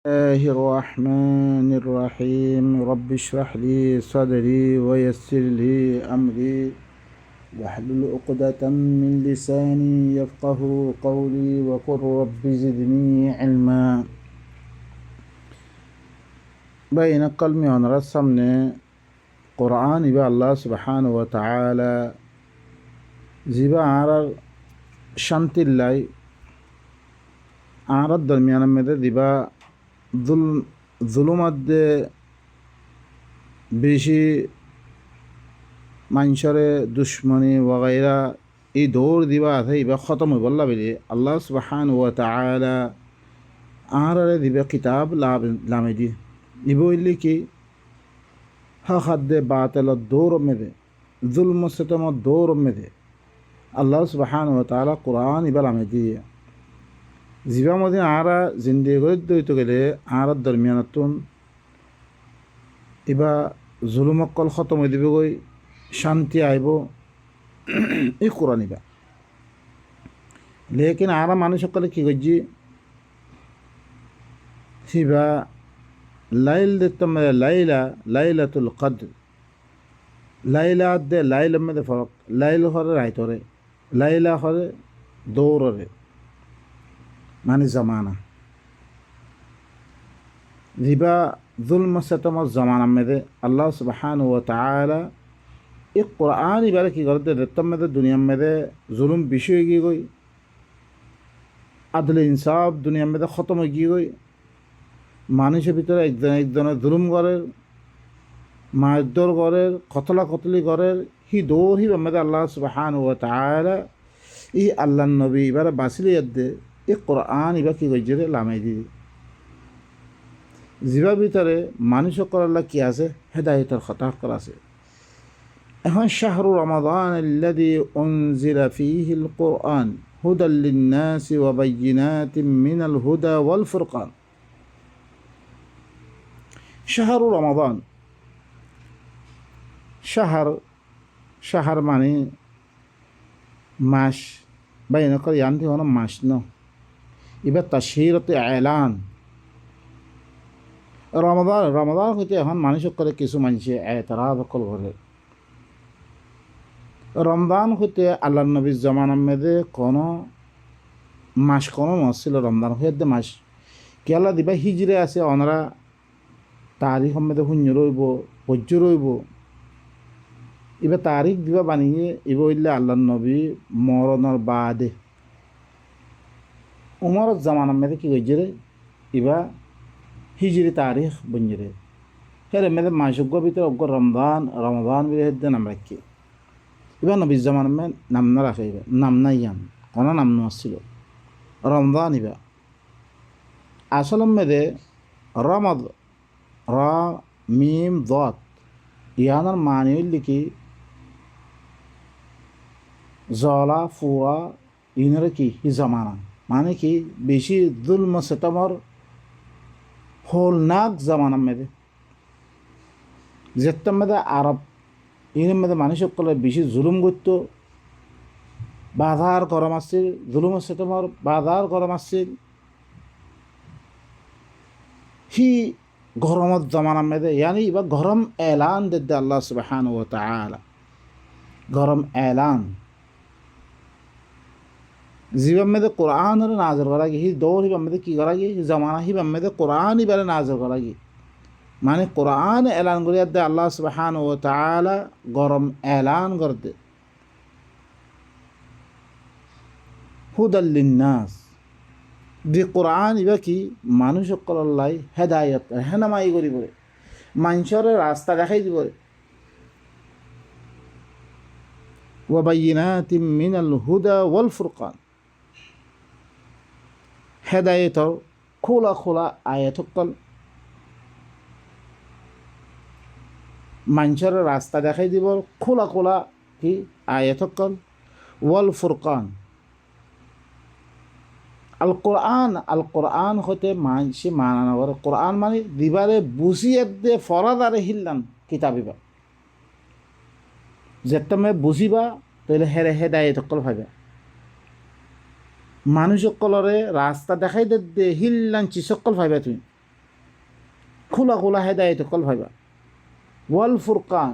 الله الرحمن الرحيم رب اشرح لي صدري ويسر لي أمري واحلل عقدة من لساني يفقه قولي وقل رب زدني علما بين قلبي ونرسمنا قرآن يبقى الله سبحانه وتعالى زيبا عرر شانت الله عرر درميانا مدى দিবা জুলুমধ্যে বেশি মানুষরে দুশ্মনী ওগাইরা এই দৌড় দিবা আছে ইবা খতম হয়ে বললা বলে আল্লাহ সুবহানাহু ওয়া তাআলা আহারে দিবা কিতাব লামে দি ইবো ইল্লি কি খাদ্দে বাতিল দৌড় মেদে জুলম সতম দৌড় মেদে আল্লাহ সুবহানাহু ওয়া তাআলা কুরআন ইবা লামে দিয়ে জিবা মদিন আরা জিন্দেগি দইতে গেলে আরার দরমিয়ানতুন ইবা জুলুমকল খতম হয়ে দিবে গই শান্তি আইব এই কোরআন ইবা লেকিন আরা মানুষ সকলে কি করছি সিবা লাইল দিতাম লাইলাতুল কদর লাইলা দে লাইল মধ্যে ফরক লাইল হরে রাইতরে লাইলা হরে দৌড়রে মানে জমানা জিবা জুলম সতম জমানা মেদে আল্লাহ সুবহানাহু ওয়া তাআলা এই কোরআন ইবারে কি করতে দেতম মেদে দুনিয়া মেদে জুলুম বিষয় গিয়ে গই আদল ইনসাফ দুনিয়া মেদে খতম হয়ে গিয়ে গই মানুষের ভিতরে একজনের জুলুম করের মারধর করের কতলা কতলি করের হি দৌড় হি মেদে আল্লাহ সুবহানাহু ওয়া তাআলা ই আল্লাহ নবী এবারে বাসিলি দে এই কোরআন ইবা কি করছে রে লামাই দিয়ে জিবার ভিতরে মানুষ করার কি আছে হেদায়তের কথা করা আছে এখন শাহরু রমাদান আল্লাযী উনজিলা ফীহিল কুরআন হুদাল লিন-নাসি ওয়া বায়্যিনাতিন মিনাল হুদা ওয়াল ফুরকান শাহরু রমাদান শাহর মানে মাস বাইনা করে জানতে হলো মাস ন এবার তাশহীরতে এলান রমাদান হইতে এখন মানুষ করে কিছু মানুষে এতরাজ অকল করে রমজান হইতে আল্লাহ নবীর জমানার মেদে কোনো মাস কোনো নছিল রমজান হইতে মাস কেলা দিবা হিজরে আছে অনরা তারিখ মেদে শূন্য রইব পর্য রইব এবার তারিখ দিবা বানিয়ে এবার হইলে আল্লাহ নবী মরণর বাদে উমর জামানার মেদে কি হয়েছে রে ইবা হিজরি তারিখ বঞ্জে রে হেরে মেদে মাসজ্ঞ ভিতরে অজ্ঞ রমজান বিরে নাম রাখি এবার নবীর জামানার মে নাম না রাখে এবার নাম নাই ইয়ান কোনো নাম আসছিল রমজান ইবা আসল মেদে রমদ র মিম দত ইয়ানার মানে লিখি জলা ফুয়া ইনারে কি হি জামানা মানে কি বেশি জুলম সেতমর হোলনাক জামানা মেদে যেতাম মেদে আরব ইনের মেদে মানুষ সকলে বেশি জুলুম করত বাধার গরম আসছিল জুলুম সেতমর বাধার গরম আসছিল হি গরমত জামানা মেদে ইয়ানি বা গরম এলান দে আল্লাহ সুবহানাহু ওয়া তাআলা গরম এলান জীবন মেদে কোরআন নাজর করা গিয়ে হি দৌড় হিবাম মেদে কী করা গিয়ে জমানা হিবাম মেদে কোরআন ইবারে নাজর করা গিয়ে মানে কোরআন এলান করিয়া দে আল্লাহ সুবহানাহু ওয়া তাআলা গরম এলান করতে হুদাল লিন-নাস দি কোরআন ইবা কি মানুষ সকলাই হেদায়ত হেনামাই করি পড়ে মানুষের রাস্তা দেখাই দিব ওয়া বায়্যিনাতিন মিনাল হুদা ওয়াল ফুরকান হেদায়তর খোলা খোলা আয়াতকল মানুষের রাস্তা দেখাই দিব খোলা খোলা কি আয়াতকল ওয়াল ফুরকান আল কোরআন হতে মানসি মানানো করে কোরআন মানে দিবারে বুঝিয়ে দে ফরাদারে হিল্লান কিতাবিবা যেতমে বুঝিবা তাহলে হেরে হেদায়তকল ভাবে মানুষ সকলরে রাস্তা দেখাই দে হিল্লান চিসকল ভাইবা তুমি খোলা খোলা হেদায়ত কল ভাইবা ওয়াল ফুরকান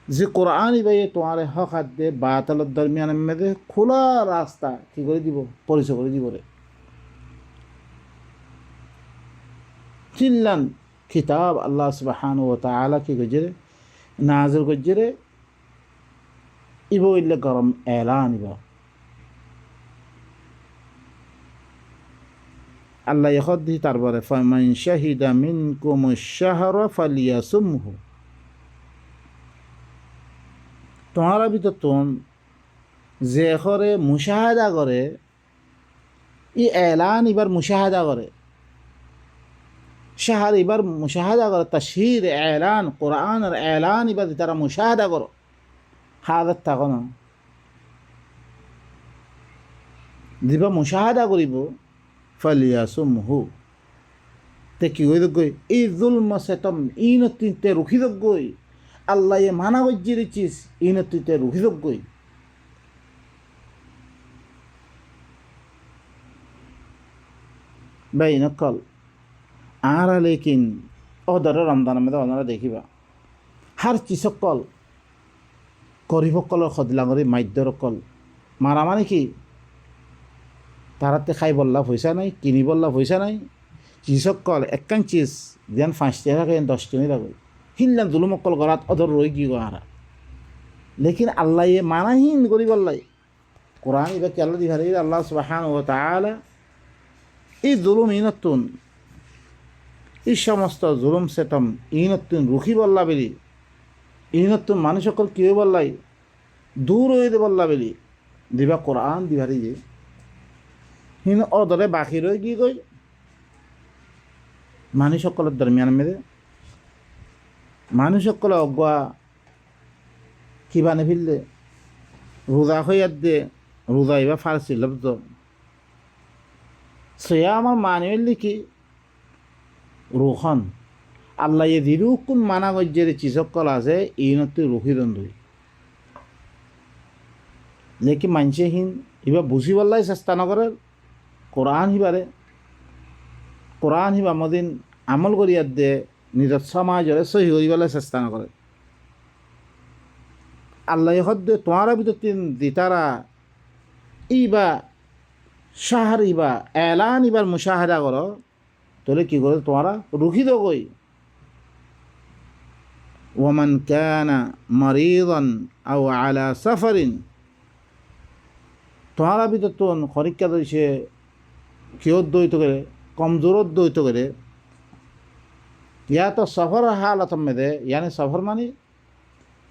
যে কোরআন ইবাইয়ে তোমার হক হাত দে বাতালের দরমিয়ান মেয়েদের খোলা রাস্তা কি করে দিব পরিচয় করে দিব রে চিল্লান কিতাব আল্লাহ সুবহানাহু ওয়া তাআলা কি গজরে নাজিল গজরে ইবো ইল্লে গরম এলান ইবা আল্লাহ ইখদি তারপরে ফামান শাহিদা মিনকুম আশ-শাহরা ফালিয়াসুমহু তোমার ভিতর তোন যে করে মুশাহাদা করে ই এলান এবার মুশাহাদা করে শাহর এবার মুশাহাদা করে তাশহীর এলান কোরআনের এলান এবার তারা মুশাহাদা করো হাদাত থাকো না দিবা মুশাহাদা করিব ফালিয়াসুমহু তে কি হয়ে গই এই জুলম সেতম ইনতিতে রুখি গই আল্লাহ এ মানা গজ্জির চিস ইনতিতে রুখি গই বাইন কল আর লেকিন ওদর রমজানের মধ্যে ওনারা দেখিবা হার চিসকল গরিবসকলৰ সদলাঙৰি মাধ্যৰকল মাৰা মানে কি তারাতে খাই বললা পয়সা নাই কিনি বললা পয়সা নাই চিসকল একখান চিজ যেন 5 টাকা থাকে 10 টাকা থাকে হিল্লা জুলুমকল গড়াত অদর রই কি গড়া লেকিন আল্লাহ এ মানাহীন করি বললাই কোরআন এবার কি আল্লাহ দিহারে আল্লাহ সুবহানাহু ওয়া তাআলা এই জুলুম ইনতুন এই সমস্ত জুলুম সেতম ইনতুন রুখি বললা বেলি ইনতুন মানুষ সকল কি বললাই দূর হয়ে বললা বেলি দিবা কোরআন দিবারি যে হিন অদরে বাকি রয়ে কি কই মানুষ সকলের দরমিয়ান মেরে মানুষ সকলে অজ্ঞা কিবানে ফিরলে রোজা হইয়ার দে রোজা এবার ফার্সি লব্ধ সে আমার মানে হইলে কি রোখন আল্লাহ এ দিরুকুন মানা গজ্জের চিসকল আছে ইনতে রুখিদন দুই লেকি মানছে হিন এবার বুঝি বললাই চেষ্টা নকরে কোরআন হিবারে কোরআন হিবা মদিন আমল করিয়ার দে নিজের সমাজরে সহি করিবালাই চেষ্টা নকরে আল্লাহ হদ্দে তোমার ভিতর দিতারা ইবা শাহর ইবা এলান ইবার মুশাহাদা করো তাহলে কি করে তোমারা রুখিদ কই ওমান কানা মারিদান আও আলা সাফারিন তোমার ভিতর তো পরীক্ষা দিয়েছে কিয়ত দইত করে কমজোরত দইত করে ইয়া তো সফর হালত মেদে ইয়ানি সফর মানে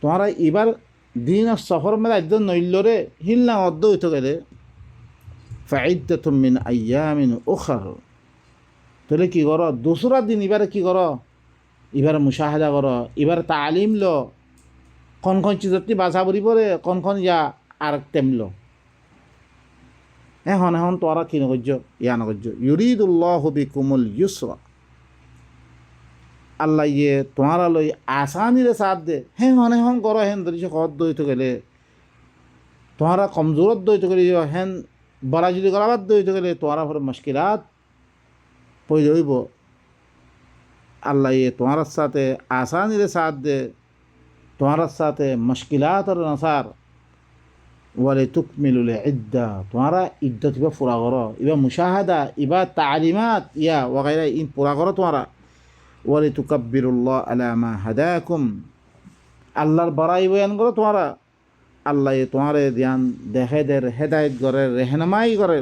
তোমারা এবার দিন সফর মেদে একদম নইল্যরে হিলনা অর্ধ হইত গেলে ফাইদ্দাতুম মিন আইয়ামিন উখর তাহলে কি করো দোসরা দিন এবারে কি করো এবারে মুশাহাদা করো এবারে তালিম লো কোন চিজতি বাসা বুড়ি পরে কোন ইয়া আর তেমলো এখন তোরা কি নগর্য ইয়া নগর্য ইউরিদুল্লাহু বিকুমুল ইউসরা আল্লাহ ইয়ে তোমারা লই আসানিরে সাথ দে এখন করো হেন ধরিস কত দইতে গেলে তোমারা কমজোরত দইতে গেলে হেন বড়া যদি গলাবাদ দইতে গেলে তোমারা পরে মুশকিলাত পড়ে হইব আল্লাহ ইয়ে তোমার সাথে আসানিরে সাথ দে তোমার সাথে মুশকিলাত আর নাসার ওয়ালে তুকমিলুল ইদ্দা তোমারা ইদ্দত ইবা পুরা করো ইবা মুশাহাদা ইবা তালিমাত ইয়া ওয়াগাইরা ইন পুরা করো তোমারা ওয়ালে তুকাব্বিরুল্লাহ আলা মা হাদাকুম আল্লাহর বড়াই বয়ান করো তোমারা আল্লাহ তোমারে ধ্যান দেখে দের হেদায়ত করে রেহনামাই করে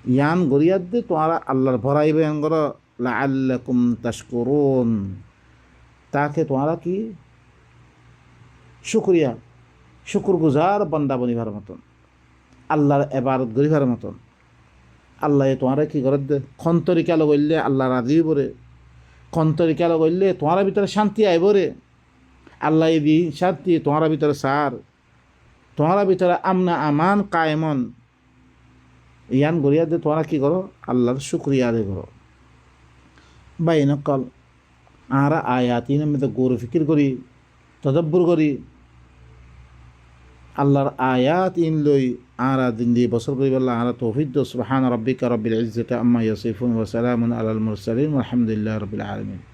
ইয়ান গরিয়াত দে তোমারা আল্লাহর বড়াই বয়ান করো লাআল্লাকুম তাশকুরুন তাকে তোমারা কি শুকরিয়া শুকুরগুজার বান্দা বনিবার মতন আল্লাহর এবারত গরিবার মতন আল্লাহ তোমারা কি করে দে কোন তরিকা লগইলে আল্লাহ রাজি বরে কোন তরিকা লগইলে তোমার ভিতরে শান্তি আইবরে আল্লাহ দি শান্তি তোমার ভিতরে সার তোমার ভিতরে আমনা আমান কায়েমন ইয়ান গরিয়া দে তোমরা কি করো আল্লাহর শুকরিয়া আদায় করো বাইনকল আরা আয়াতিন মধ্যে গৌর ফিকির করি তদব্বর করি আল্লাহর আয়াত ইন লই আরা দিন দিয়ে বছর করি বললা আরা তৌফিক দো সুবহান রাব্বিকা রাব্বিল ইজ্জাতি আম্মা ইয়াসিফুন ওয়া সালামুন আলাল মুরসালিন ওয়ালহামদুলিল্লাহি রাব্বিল আলামিন।